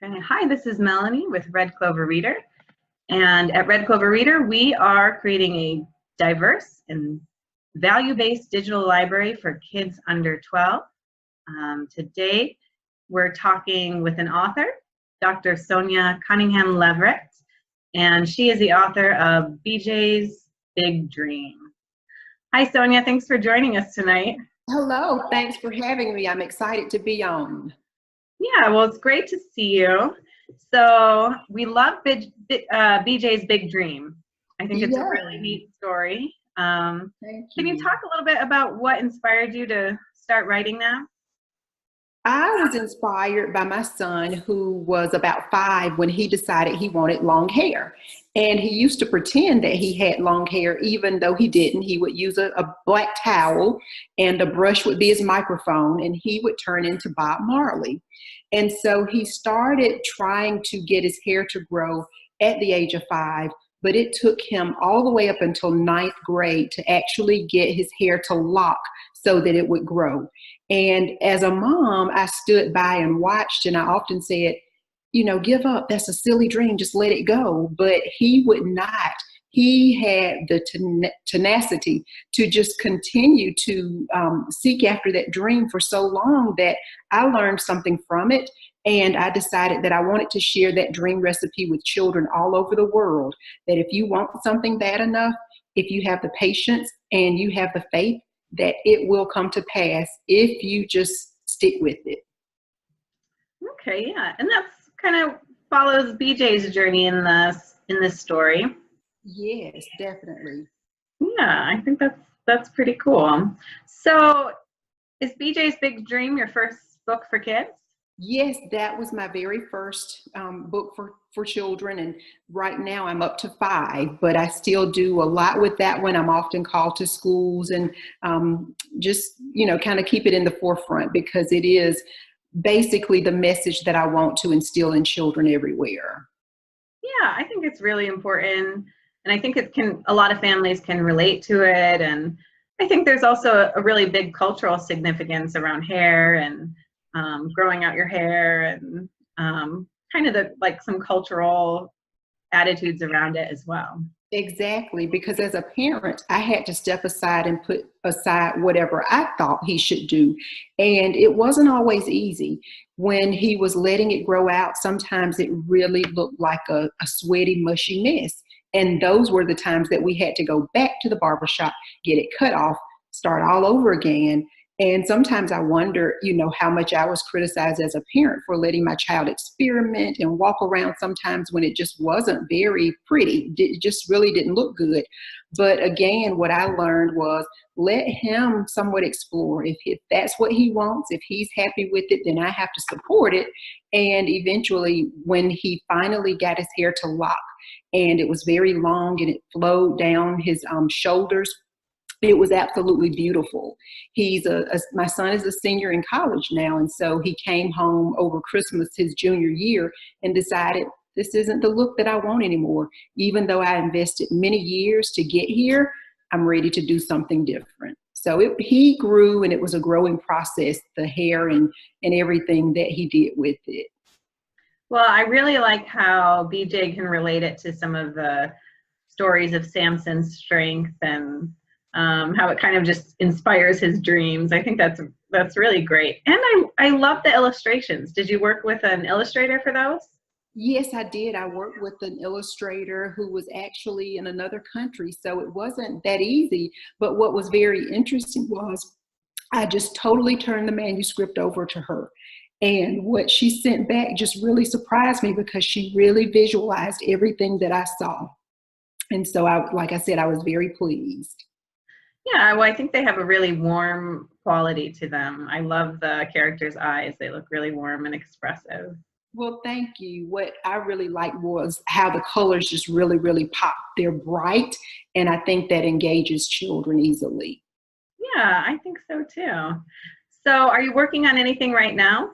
Okay. Hi, this is Melanie with Red Clover Reader. And at Red Clover Reader, we are creating a diverse and value-based digital library for kids under 12. Today, we're talking with an author, Dr. Sonia Cunningham Leverette, and she is the author of BJs Big Dream. Hi, Sonia. Thanks for joining us tonight. Hello. Thanks for having me. I'm excited to be on. Yeah, well, it's great to see you. So we love BJ's Big Dream. I think it's a really neat story. Can you talk a little bit about what inspired you to start writing that? I was inspired by my son, who was about 5 when he decided he wanted long hair. And he used to pretend that he had long hair, even though he didn't. He would use a black towel, and a brush would be his microphone, and he would turn into Bob Marley. And so he started trying to get his hair to grow at the age of 5, but it took him all the way up until 9th grade to actually get his hair to lock so that it would grow. And as a mom, I stood by and watched, and I often said, you know, give up. That's a silly dream. Just let it go. But he would not. He had the tenacity to just continue to seek after that dream for so long that I learned something from it. And I decided that I wanted to share that dream recipe with children all over the world, that if you want something bad enough, if you have the patience and you have the faith, that it will come to pass if you just stick with it. Okay, yeah. And that's kind of follows BJ's journey in this story. Yes, definitely. Yeah, I think that's pretty cool. So is BJ's Big Dream your first book for kids? Yes, that was my very first book for children, and right now I'm up to 5, but I still do a lot with that one. I'm often called to schools and just, you know, kind of keep it in the forefront, because it is basically the message that I want to instill in children everywhere. Yeah, I think it's really important, and I think a lot of families can relate to it, and I think there's also a really big cultural significance around hair and growing out your hair, and kind of like some cultural attitudes around it as well. Exactly, because as a parent, I had to step aside and put aside whatever I thought he should do. And it wasn't always easy. When he was letting it grow out, sometimes it really looked like a sweaty, mushy mess. And those were the times that we had to go back to the barbershop, get it cut off, start all over again. And sometimes I wonder, you know, how much I was criticized as a parent for letting my child experiment and walk around sometimes when it just wasn't very pretty. It just really didn't look good. But again, what I learned was let him somewhat explore. If that's what he wants, if he's happy with it, then I have to support it. And eventually, when he finally got his hair to lock, and it was very long and it flowed down his shoulders, it was absolutely beautiful. My son is a senior in college now, and so he came home over Christmas his junior year and decided this isn't the look that I want anymore. Even though I invested many years to get here, I'm ready to do something different. So he grew, and it was a growing process, the hair and everything that he did with it. Well, I really like how BJ can relate it to some of the stories of Samson's strength and how it kind of just inspires his dreams. I think that's really great. And I love the illustrations. Did you work with an illustrator for those? Yes, I did. I worked with an illustrator who was actually in another country, so it wasn't that easy. But what was very interesting was I just totally turned the manuscript over to her. And what she sent back just really surprised me, because she really visualized everything that I saw. And so, like I said, I was very pleased. Yeah, well, I think they have a really warm quality to them. I love the characters' eyes. They look really warm and expressive. Well, thank you. What I really liked was how the colors just really, really pop. They're bright, and I think that engages children easily. Yeah, I think so too. So are you working on anything right now?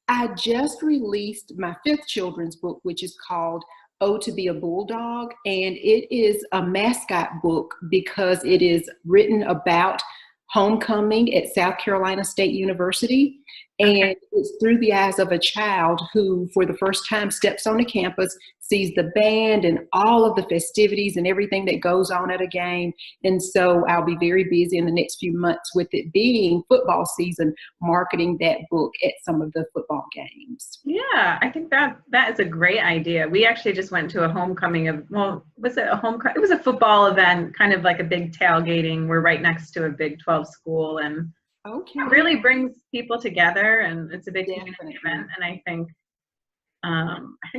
I just released my 5th children's book, which is called Oh to Be a Bulldog, and it is a mascot book because it is written about homecoming at South Carolina State University. And it's through the eyes of a child who, for the first time, steps on the campus, sees the band and all of the festivities and everything that goes on at a game. And so I'll be very busy in the next few months with it being football season, marketing that book at some of the football games. Yeah, I think that is a great idea. We actually just went to a homecoming of, well, was it a homecoming? It was a football event, kind of like a big tailgating. We're right next to a Big 12 school, and it really brings people together, and it's a big community event. And I think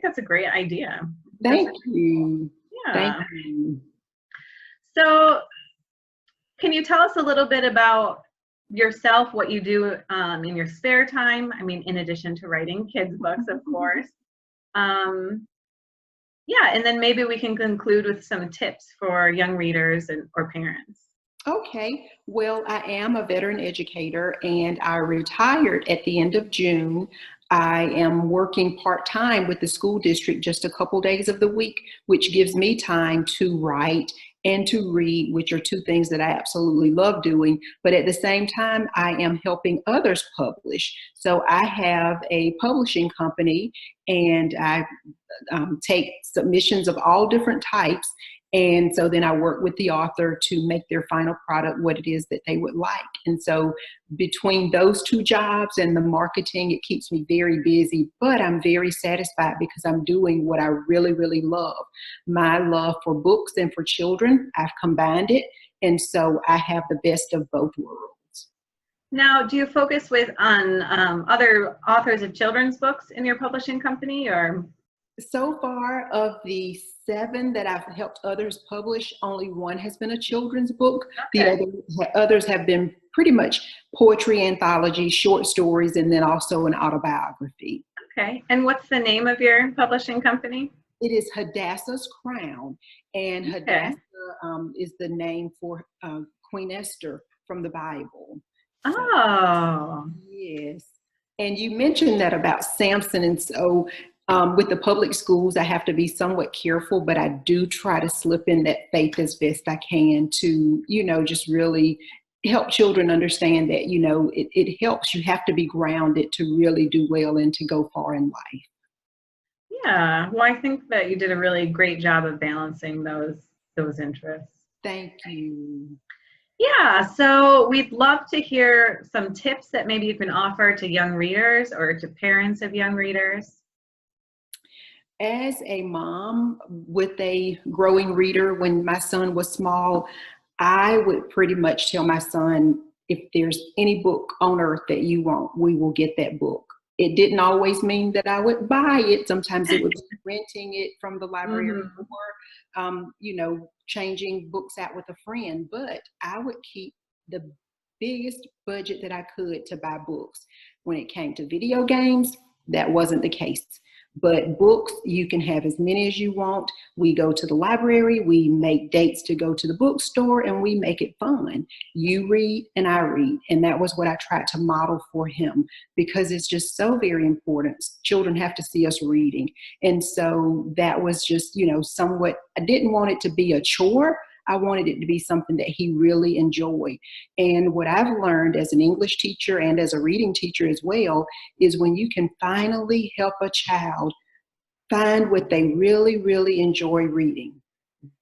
that's a great idea. Thank you. Yeah. Thank you. So, can you tell us a little bit about yourself, what you do in your spare time? I mean, in addition to writing kids' books, of course. Yeah, and then maybe we can conclude with some tips for young readers or parents. Okay, well, I am a veteran educator and I retired at the end of June. I am working part-time with the school district just a couple days of the week, which gives me time to write and to read, which are two things that I absolutely love doing. But at the same time, I am helping others publish. So I have a publishing company and I take submissions of all different types. And so then I work with the author to make their final product what it is that they would like. And so between those two jobs and the marketing, it keeps me very busy, but I'm very satisfied because I'm doing what I really, really love. My love for books and for children, I've combined it. And so I have the best of both worlds. Now, do you focus on other authors of children's books in your publishing company, or? So far, of the 7 that I've helped others publish, only 1 has been a children's book. Okay. The others have been pretty much poetry anthologies, short stories, and then also an autobiography. Okay. And what's the name of your publishing company? It is Hadassah's Crown, and Hadassah is the name for Queen Esther from the Bible. Oh. Yes. And you mentioned that about Samson, and so with the public schools, I have to be somewhat careful, but I do try to slip in that faith as best I can to, just really help children understand that, it helps. You have to be grounded to really do well and to go far in life. Yeah. Well, I think that you did a really great job of balancing those interests. Thank you. Yeah, so we'd love to hear some tips that maybe you can offer to young readers or to parents of young readers. As a mom with a growing reader, when my son was small, I would pretty much tell my son, if there's any book on earth that you want, we will get that book. It didn't always mean that I would buy it. Sometimes it would be renting it from the library or, changing books out with a friend. But I would keep the biggest budget that I could to buy books. When it came to video games, that wasn't the case. But books, you can have as many as you want. We go to the library, we make dates to go to the bookstore, and we make it fun. You read and I read. And that was what I tried to model for him, because it's just so very important. Children have to see us reading. And so that was just, somewhat, I didn't want it to be a chore. I wanted it to be something that he really enjoyed. And what I've learned as an English teacher and as a reading teacher as well is when you can finally help a child find what they really, really enjoy reading,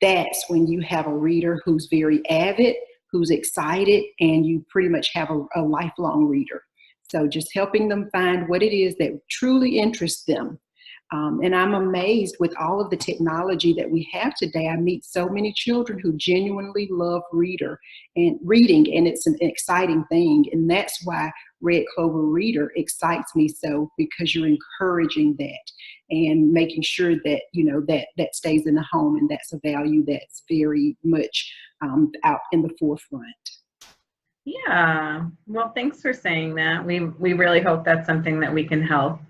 that's when you have a reader who's very avid, who's excited, and you pretty much have a lifelong reader. So just helping them find what it is that truly interests them. And I'm amazed with all of the technology that we have today. I meet so many children who genuinely love reading, and it's an exciting thing. And that's why Red Clover Reader excites me so, because you're encouraging that and making sure that, that stays in the home, and that's a value that's very much out in the forefront. Yeah. Well, thanks for saying that. We really hope that's something that we can help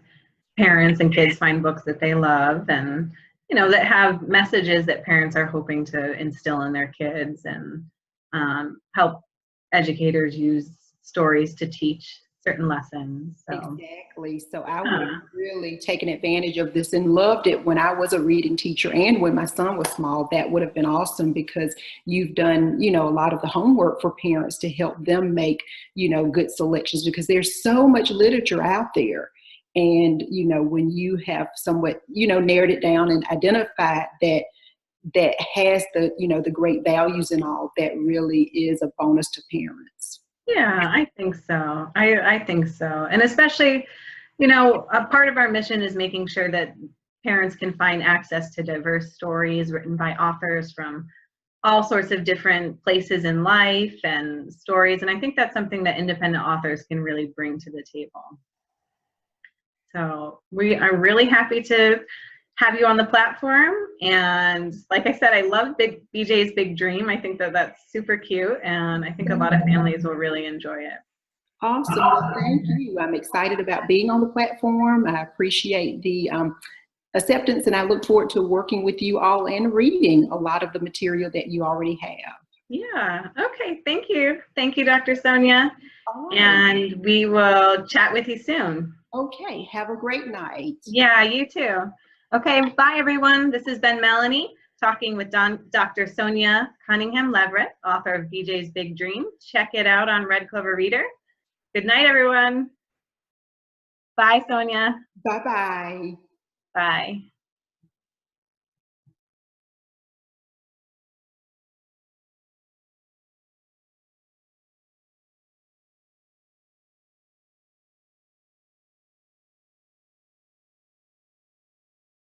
parents and kids find books that they love, and that have messages that parents are hoping to instill in their kids, and help educators use stories to teach certain lessons. So. Exactly. So I Yeah. was really taking advantage of this and loved it when I was a reading teacher and when my son was small. That would have been awesome because you've done, you know, a lot of the homework for parents to help them make, you know, good selections, because there's so much literature out there. And, you know, when you have somewhat, you know, narrowed it down and identified that has the, you know, the great values and all, that really is a bonus to parents. Yeah, I think so. I think so. And especially, you know, a part of our mission is making sure that parents can find access to diverse stories written by authors from all sorts of different places in life and stories. And I think that's something that independent authors can really bring to the table. So we are really happy to have you on the platform. And like I said, I love BJ's Big Dream. I think that that's super cute, and I think a lot of families will really enjoy it. Awesome. Well, thank you. I'm excited about being on the platform. I appreciate the acceptance, and I look forward to working with you all and reading a lot of the material that you already have. Yeah. Okay. Thank you. Thank you, Dr. Sonia. All right. And we will chat with you soon. Okay. Have a great night. Yeah, you too. Okay. Bye, everyone. This has been Melanie talking with Dr. Sonia Cunningham Leverette, author of BJ's Big Dream. Check it out on Red Clover Reader. Good night, everyone. Bye, Sonia. Bye-bye. Bye.